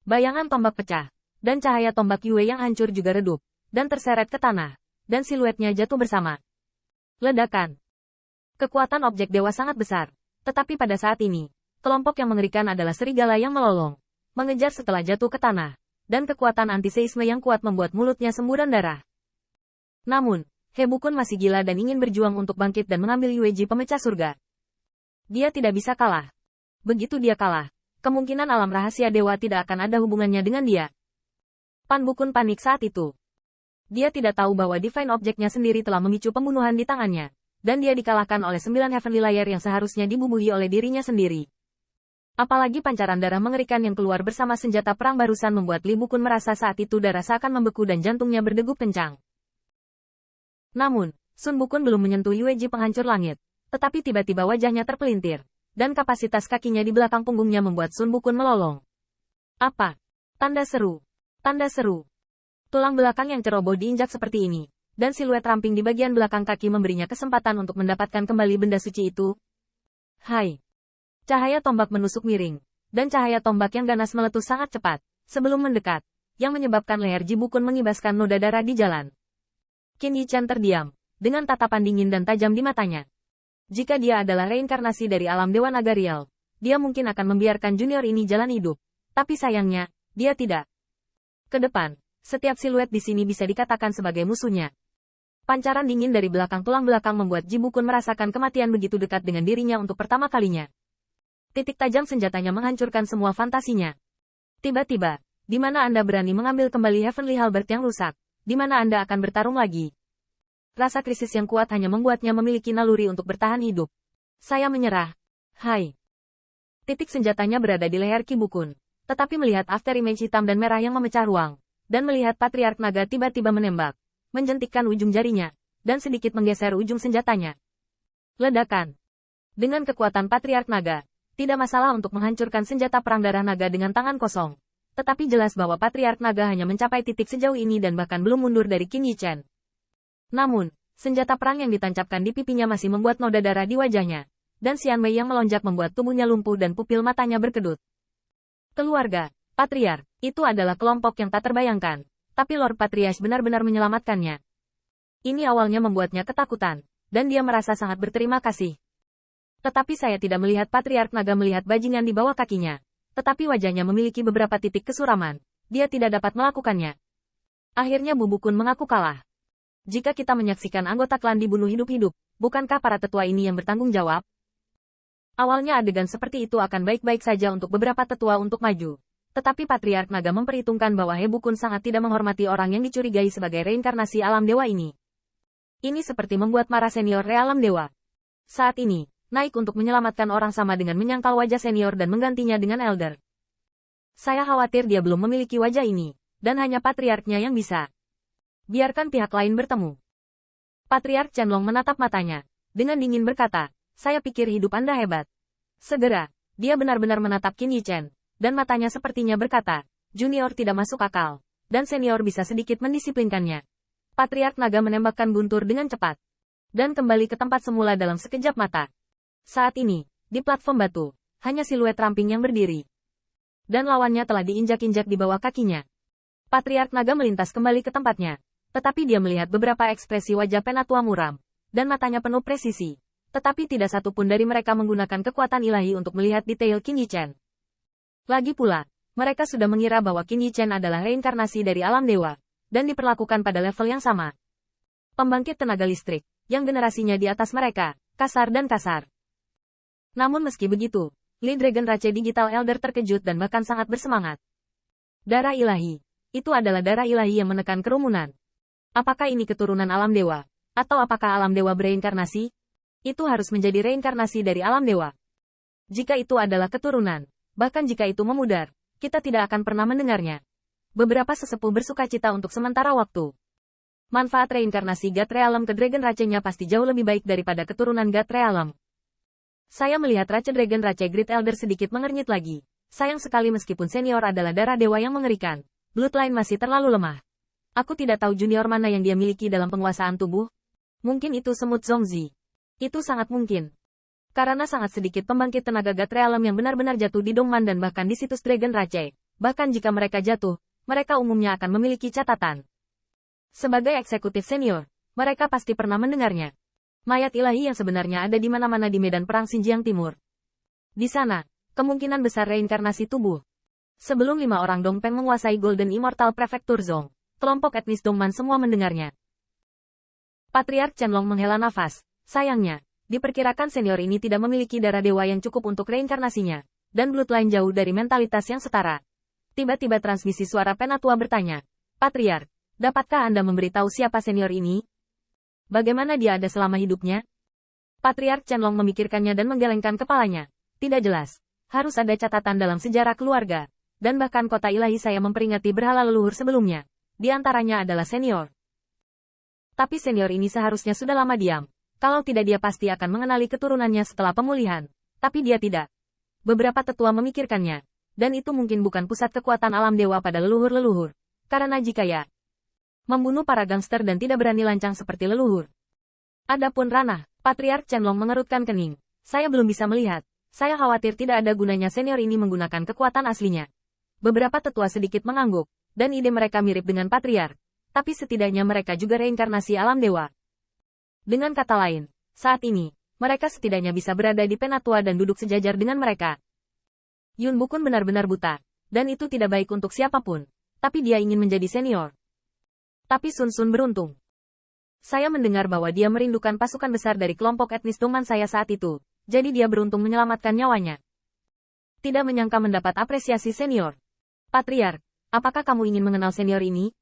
Bayangan tombak pecah, dan cahaya tombak Yue yang hancur juga redup, dan terseret ke tanah, dan siluetnya jatuh bersama. Ledakan. Kekuatan objek dewa sangat besar, tetapi pada saat ini, kelompok yang mengerikan adalah serigala yang melolong, mengejar setelah jatuh ke tanah, dan kekuatan antiseisme yang kuat membuat mulutnya semburan darah. Namun, He Bukun masih gila dan ingin berjuang untuk bangkit dan mengambil Yueji pemecah surga. Dia tidak bisa kalah. Begitu dia kalah, kemungkinan alam rahasia dewa tidak akan ada hubungannya dengan dia. Pan Bukun panik saat itu. Dia tidak tahu bahwa Divine Object-nya sendiri telah memicu pembunuhan di tangannya, dan dia dikalahkan oleh 9 Heavenly Layer yang seharusnya dibubuhi oleh dirinya sendiri. Apalagi pancaran darah mengerikan yang keluar bersama senjata perang barusan membuat Li Bukun merasa saat itu darah seakan membeku dan jantungnya berdegup kencang. Namun, Sun Bukun belum menyentuh Yueji penghancur langit, tetapi tiba-tiba wajahnya terpelintir, dan kapasitas kakinya di belakang punggungnya membuat Sun Bukun melolong. Apa? Tanda seru. Tanda seru. Tulang belakang yang ceroboh diinjak seperti ini, dan siluet ramping di bagian belakang kaki memberinya kesempatan untuk mendapatkan kembali benda suci itu. Hai. Cahaya tombak menusuk miring, dan cahaya tombak yang ganas meletus sangat cepat, sebelum mendekat, yang menyebabkan leher Ji Bukun mengibaskan noda darah di jalan. Qin Yichan terdiam, dengan tatapan dingin dan tajam di matanya. Jika dia adalah reinkarnasi dari alam Dewa Naga Real, dia mungkin akan membiarkan junior ini jalan hidup, tapi sayangnya, dia tidak. Ke depan, setiap siluet di sini bisa dikatakan sebagai musuhnya. Pancaran dingin dari belakang tulang belakang membuat Ji Bukun merasakan kematian begitu dekat dengan dirinya untuk pertama kalinya. Titik tajam senjatanya menghancurkan semua fantasinya. Tiba-tiba, di mana Anda berani mengambil kembali Heavenly Halberd yang rusak? Di mana Anda akan bertarung lagi? Rasa krisis yang kuat hanya membuatnya memiliki naluri untuk bertahan hidup. Saya menyerah. Hai. Titik senjatanya berada di leher Ki Bukun. Tetapi melihat afterimage hitam dan merah yang memecah ruang, dan melihat Patriark Naga tiba-tiba menembak, menjentikkan ujung jarinya, dan sedikit menggeser ujung senjatanya. Ledakan. Dengan kekuatan Patriark Naga, tidak masalah untuk menghancurkan senjata perang darah naga dengan tangan kosong. Tetapi jelas bahwa Patriark Naga hanya mencapai titik sejauh ini dan bahkan belum mundur dari Qin Yichan. Namun, senjata perang yang ditancapkan di pipinya masih membuat noda darah di wajahnya, dan Xian Mei yang melonjak membuat tubuhnya lumpuh dan pupil matanya berkedut. Keluarga, Patriark, itu adalah kelompok yang tak terbayangkan, tapi Lord Patriarch benar-benar menyelamatkannya. Ini awalnya membuatnya ketakutan, dan dia merasa sangat berterima kasih. Tetapi saya tidak melihat Patriark Naga melihat bajingan di bawah kakinya. Tetapi wajahnya memiliki beberapa titik kesuraman. Dia tidak dapat melakukannya. Akhirnya Bu Bukun mengaku kalah. Jika kita menyaksikan anggota klan dibunuh hidup-hidup, bukankah para tetua ini yang bertanggung jawab? Awalnya adegan seperti itu akan baik-baik saja untuk beberapa tetua untuk maju. Tetapi Patriark Naga memperhitungkan bahwa He Bukun sangat tidak menghormati orang yang dicurigai sebagai reinkarnasi alam dewa ini. Ini seperti membuat marah senior realam dewa. Saat ini, naik untuk menyelamatkan orang sama dengan menyangkal wajah senior dan menggantinya dengan elder. Saya khawatir dia belum memiliki wajah ini, dan hanya patriarknya yang bisa. Biarkan pihak lain bertemu. Patriark Qianlong menatap matanya, dengan dingin berkata, saya pikir hidup Anda hebat. Segera, dia benar-benar menatap Qin Yichan, dan matanya sepertinya berkata, junior tidak masuk akal, dan senior bisa sedikit mendisiplinkannya. Patriark Naga menembakkan guntur dengan cepat, dan kembali ke tempat semula dalam sekejap mata. Saat ini, di platform batu, hanya siluet ramping yang berdiri. Dan lawannya telah diinjak-injak di bawah kakinya. Patriark Naga melintas kembali ke tempatnya. Tetapi dia melihat beberapa ekspresi wajah penatua muram. Dan matanya penuh presisi. Tetapi tidak satu pun dari mereka menggunakan kekuatan ilahi untuk melihat detail Qin Yichan. Lagi pula, mereka sudah mengira bahwa Qin Yichan adalah reinkarnasi dari alam dewa. Dan diperlakukan pada level yang sama. Pembangkit tenaga listrik, yang generasinya di atas mereka, kasar dan kasar. Namun meski begitu, Li Dragon Rache Digital Elder terkejut dan bahkan sangat bersemangat. Darah ilahi. Itu adalah darah ilahi yang menekan kerumunan. Apakah ini keturunan alam dewa? Atau apakah alam dewa bereinkarnasi? Itu harus menjadi reinkarnasi dari alam dewa. Jika itu adalah keturunan, bahkan jika itu memudar, kita tidak akan pernah mendengarnya. Beberapa sesepuh bersukacita untuk sementara waktu. Manfaat reinkarnasi God Realm ke Dragon Rache-nya pasti jauh lebih baik daripada keturunan God Realm. Saya melihat Rache Dragon Rache Great Elder sedikit mengernyit lagi. Sayang sekali meskipun senior adalah darah dewa yang mengerikan, bloodline masih terlalu lemah. Aku tidak tahu junior mana yang dia miliki dalam penguasaan tubuh. Mungkin itu semut Zongzi. Itu sangat mungkin. Karena sangat sedikit pembangkit tenaga God Realm yang benar-benar jatuh di Dongman dan bahkan di situs Dragon Rache. Bahkan jika mereka jatuh, mereka umumnya akan memiliki catatan. Sebagai eksekutif senior, mereka pasti pernah mendengarnya. Mayat ilahi yang sebenarnya ada di mana-mana di medan perang Xinjiang Timur. Di sana, kemungkinan besar reinkarnasi tubuh. Sebelum 5 orang Dongpeng menguasai Golden Immortal Prefecture Zone, kelompok etnis Dongman semua mendengarnya. Patriark Qianlong menghela nafas. Sayangnya, diperkirakan senior ini tidak memiliki darah dewa yang cukup untuk reinkarnasinya, dan bloodline jauh dari mentalitas yang setara. Tiba-tiba transmisi suara penatua bertanya, Patriark, dapatkah Anda memberitahu siapa senior ini? Bagaimana dia ada selama hidupnya? Patriark Qianlong memikirkannya dan menggelengkan kepalanya. Tidak jelas. Harus ada catatan dalam sejarah keluarga. Dan bahkan kota ilahi saya memperingati berhala leluhur sebelumnya. Di antaranya adalah senior. Tapi senior ini seharusnya sudah lama diam. Kalau tidak dia pasti akan mengenali keturunannya setelah pemulihan. Tapi dia tidak. Beberapa tetua memikirkannya. Dan itu mungkin bukan pusat kekuatan alam dewa pada leluhur-leluhur. Karena jika ya membunuh para gangster dan tidak berani lancang seperti leluhur. Adapun ranah, Patriark Qianlong mengerutkan kening. Saya belum bisa melihat. Saya khawatir tidak ada gunanya senior ini menggunakan kekuatan aslinya. Beberapa tetua sedikit mengangguk, dan ide mereka mirip dengan Patriark. Tapi setidaknya mereka juga reinkarnasi alam dewa. Dengan kata lain, saat ini, mereka setidaknya bisa berada di penatua dan duduk sejajar dengan mereka. Yun Bukun benar-benar buta, dan itu tidak baik untuk siapapun. Tapi dia ingin menjadi senior. Tapi Sun Sun beruntung. Saya mendengar bahwa dia merindukan pasukan besar dari kelompok etnis Dongman saya saat itu, jadi dia beruntung menyelamatkan nyawanya. Tidak menyangka mendapat apresiasi senior. Patriark, apakah kamu ingin mengenal senior ini?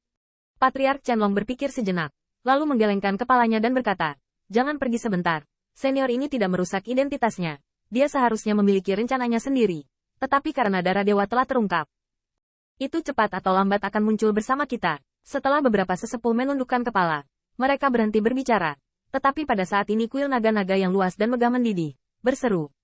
Patriark Qianlong berpikir sejenak, lalu menggelengkan kepalanya dan berkata, jangan pergi sebentar. Senior ini tidak merusak identitasnya. Dia seharusnya memiliki rencananya sendiri. Tetapi karena darah dewa telah terungkap, itu cepat atau lambat akan muncul bersama kita. Setelah beberapa sesepuh menundukkan kepala, mereka berhenti berbicara. Tetapi pada saat ini kuil naga-naga yang luas dan megah mendidih, berseru,